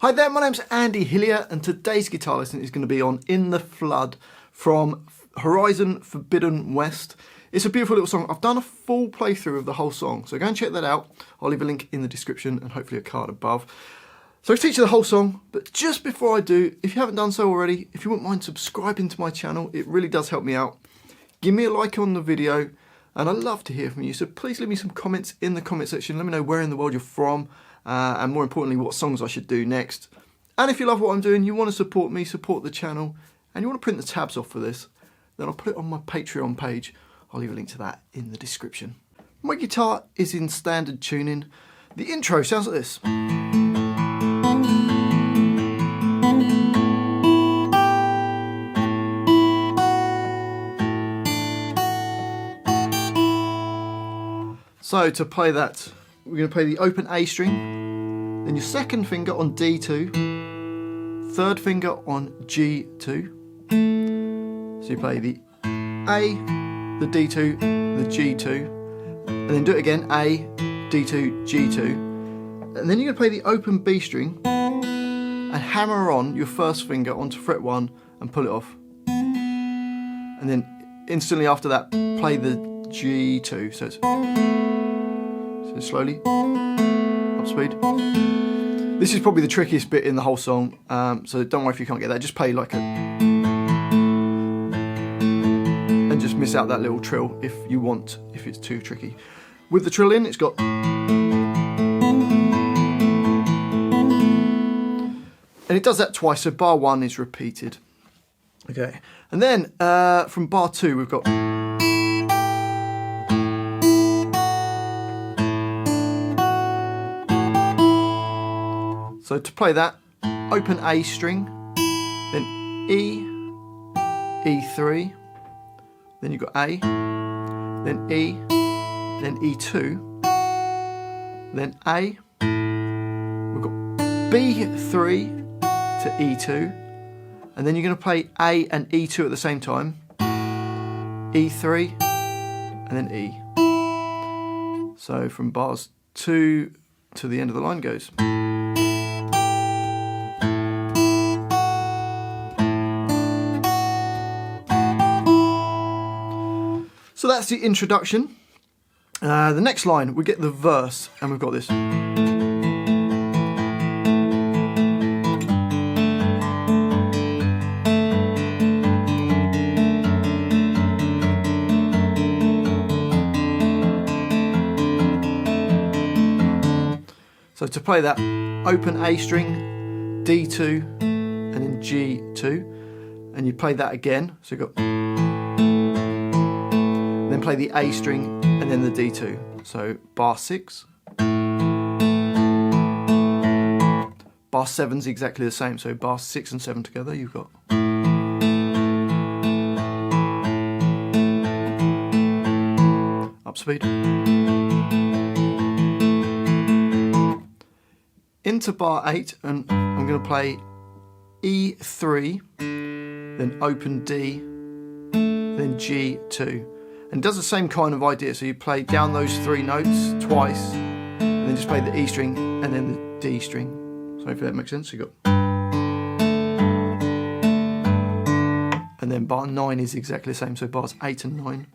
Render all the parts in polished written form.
Hi there, my name's Andy Hillier and today's guitar lesson is going to be on In the Flood from Horizon Forbidden West. It's a beautiful little song. I've done a full playthrough of the whole song, so go and check that out. I'll leave a link in the description and hopefully a card above. So I'll teach you the whole song, but just before I do, if you haven't done so already, if you wouldn't mind subscribing to my channel, it really does help me out. Give me a like on the video and I'd love to hear from you, so please leave me some comments in the comment section. Let me know where in the world you're from. And more importantly, what songs I should do next. And if you love what I'm doing, you want to support me, support the channel, and you want to print the tabs off for this, then I'll put it on my Patreon page. I'll leave a link to that in the description. My guitar is in standard tuning. The intro sounds like this. So to play that, we're going to play the open A string, then your second finger on D2, third finger on G2. So you play the A, the D2, the G2, and then do it again, A, D2, G2. And then you're going to play the open B string and hammer on your first finger onto fret 1 and pull it off. And then instantly after that, play the G2. So slowly, up speed. This is probably the trickiest bit in the whole song, so don't worry if you can't get that. Just play like a... and just miss out that little trill if you want, if it's too tricky. With the trill in, it's got... and it does that twice, so bar 1 is repeated. Okay, and then from bar 2 we've got... So to play that, open A string, then E, E3, then you've got A, then E, then E2, then A, we've got B3 to E2, and then you're going to play A and E2 at the same time, E3, and then E. So from bars 2 to the end of the line goes. So that's the introduction. The next line, we get the verse, and we've got this. So to play that, open A string, D2, and then G2, and you play that again. So you've got... then play the A string and then the D2. So bar 6. Bar 7's exactly the same, so bar 6 and 7 together you've got. Up speed. Into bar 8, and I'm going to play E3, then open D, then G2. And it does the same kind of idea, so you play down those 3 notes twice, and then just play the E string and then the D string. So hopefully that makes sense. So you got... and then bar 9 is exactly the same, so bars 8 and 9.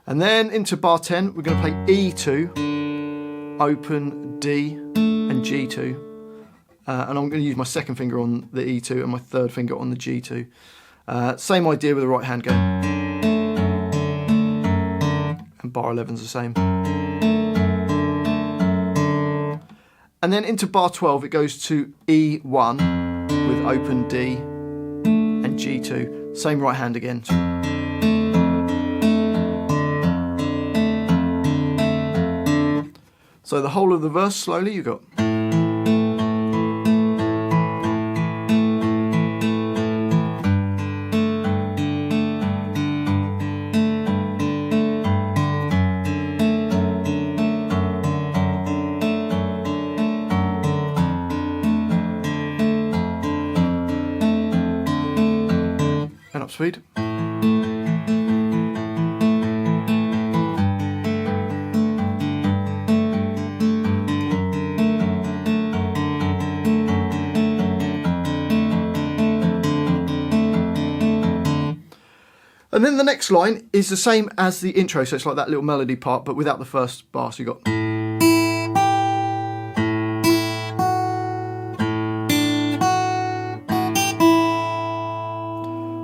And then into bar 10, we're going to play E2, open D and G2. And I'm going to use my second finger on the E2 and my third finger on the G2. Same idea with the right hand go. And bar 11's the same. And then into bar 12 it goes to E1 with open D and G2. Same right hand again. So the whole of the verse slowly you got... and up speed. And then the next line is the same as the intro, so it's like that little melody part, but without the first bar. So you got.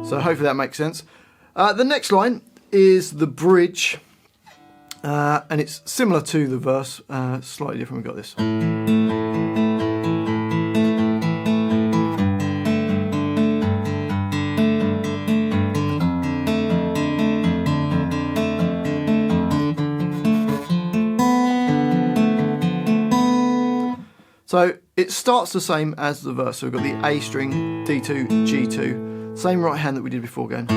So hopefully that makes sense. The next line is the bridge, and it's similar to the verse, slightly different. We've got this. So it starts the same as the verse. So we've got the A string, D2, G2, same right hand that we did before going.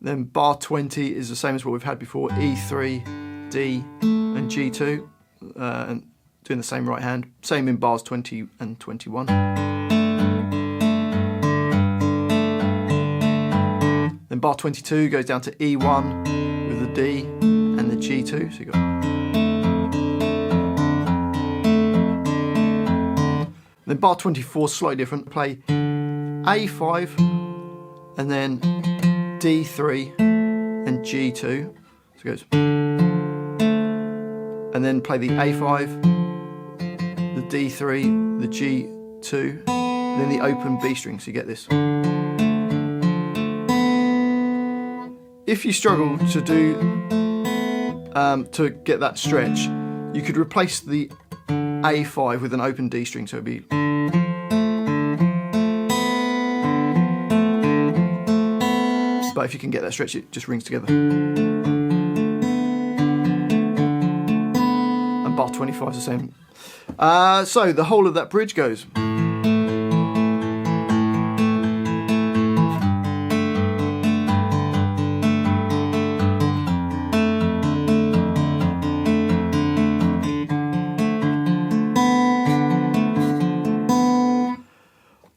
Then bar 20 is the same as what we've had before, E3, D and G2, and doing the same right hand. Same in bars 20 and 21. Then bar 22 goes down to E1 with the D and the G2, so you got. Then bar 24 is slightly different. Play A5 and then D3 and G2, so it goes. And then play the A5, the D3, the G2, and then the open B string, so you get this. If you struggle to do to get that stretch, you could replace the A5 with an open D string, so it'd be. But if you can get that stretch, it just rings together. And bar 25 is the same. So the whole of that bridge goes.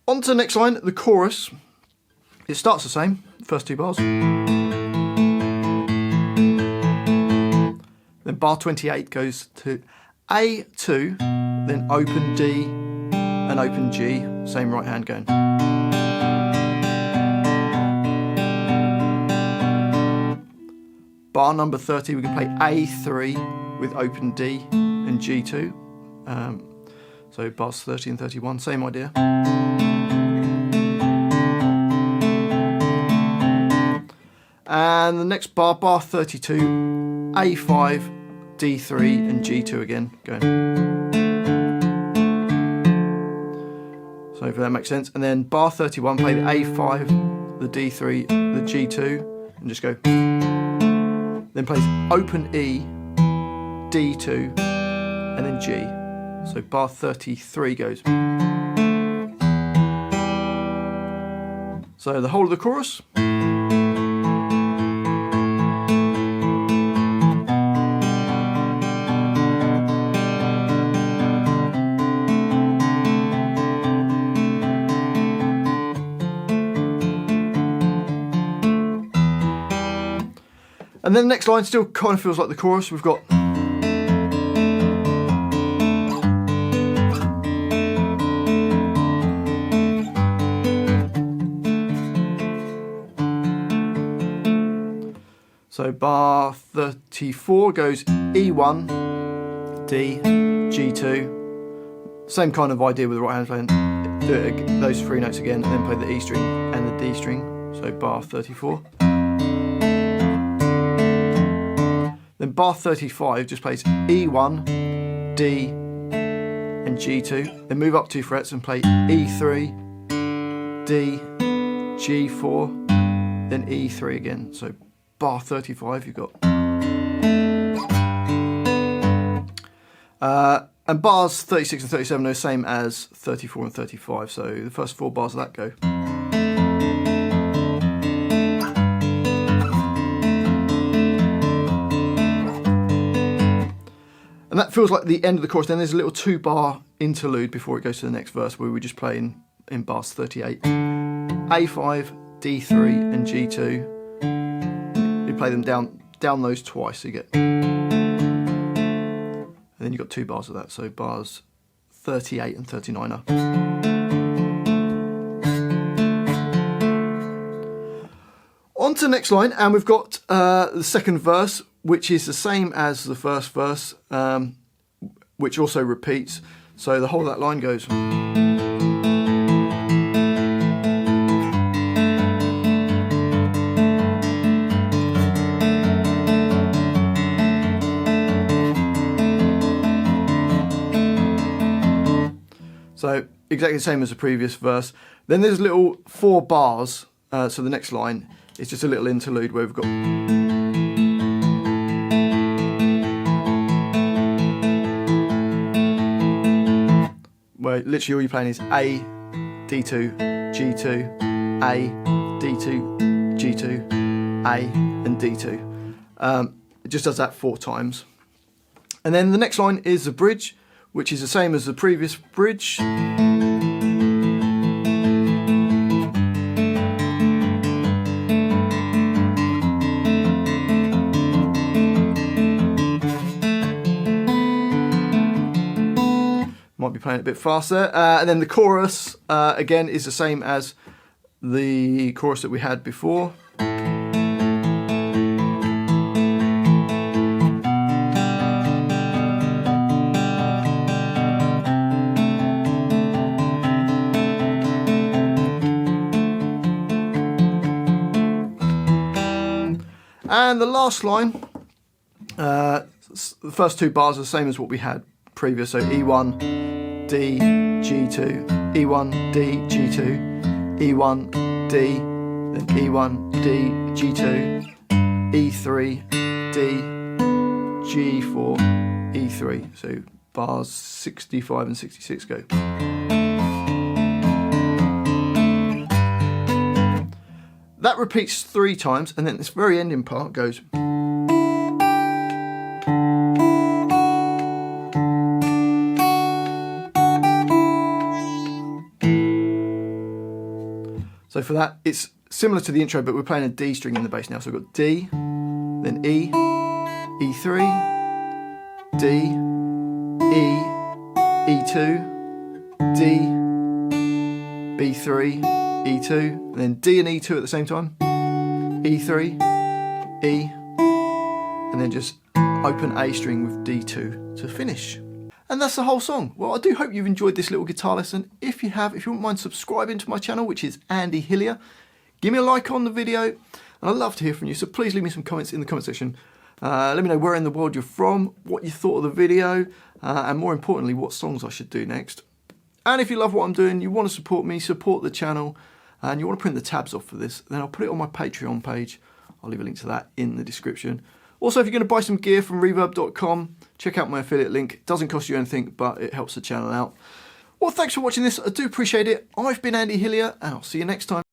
On to the next line, the chorus. It starts the same, first two bars. Then bar 28 goes to A2, then open D and open G, same right hand going. Bar number 30, we can play A3 with open D and G2. So bars 30 and 31, same idea. And the next bar, bar 32, A5, D3 and G2 again, going. So hopefully that makes sense. And then bar 31, play the A5, the D3, the G2, and just go. Then plays open E, D2, and then G. So bar 33 goes. So the whole of the chorus. And then the next line still kind of feels like the chorus. We've got. So bar 34 goes E1, D, G2. Same kind of idea with the right hand playing. Do it, those three notes again, and then play the E string and the D string. So bar 34. Then bar 35 just plays E1, D, and G2. Then move up 2 frets and play E3, D, G4, then E3 again. So bar 35 you've got. And bars 36 and 37 are the same as 34 and 35. So the first 4 bars of that go. And that feels like the end of the chorus. Then there's a little 2-bar interlude before it goes to the next verse where we just play in bars 38. A5, D3 and G2. You play them down those twice, so you get. And then you've got 2 bars of that, so bars 38 and 39 are. to the next line, and we've got the second verse, which is the same as the first verse, which also repeats. So the whole of that line goes. So exactly the same as the previous verse. Then there's little 4 bars. So the next line is just a little interlude where we've got. Where literally all you're playing is A, D2, G2, A, D2, G2, A, and D2. It just does that 4 times. And then the next line is the bridge, which is the same as the previous bridge. Might be playing it a bit faster. And then the chorus, again, is the same as the chorus that we had before. And the last line, the first 2 bars are the same as what we had previous. So E1, D, G2, E1, D, G2, E1, D, then E1, D, G2, E3, D, G4, E3. So bars 65 and 66 go. That repeats 3 times, and then this very ending part goes. So for that, it's similar to the intro, but we're playing a D string in the bass now. So we've got D, then E, E3, D, E, E2, D, B3, E2, and then D and E2 at the same time, E3, E, and then just open A string with D2 to finish. And that's the whole song. Well, I do hope you've enjoyed this little guitar lesson. If you have, if you wouldn't mind subscribing to my channel, which is Andy Hillier, give me a like on the video, and I'd love to hear from you, so please leave me some comments in the comment section. Let me know where in the world you're from, what you thought of the video, and more importantly, what songs I should do next. And if you love what I'm doing, you want to support me, support the channel, and you want to print the tabs off for this, then I'll put it on my Patreon page. I'll leave a link to that in the description. Also, if you're going to buy some gear from reverb.com, check out my affiliate link. It doesn't cost you anything, but it helps the channel out. Well, thanks for watching this. I do appreciate it. I've been Andy Hillier, and I'll see you next time.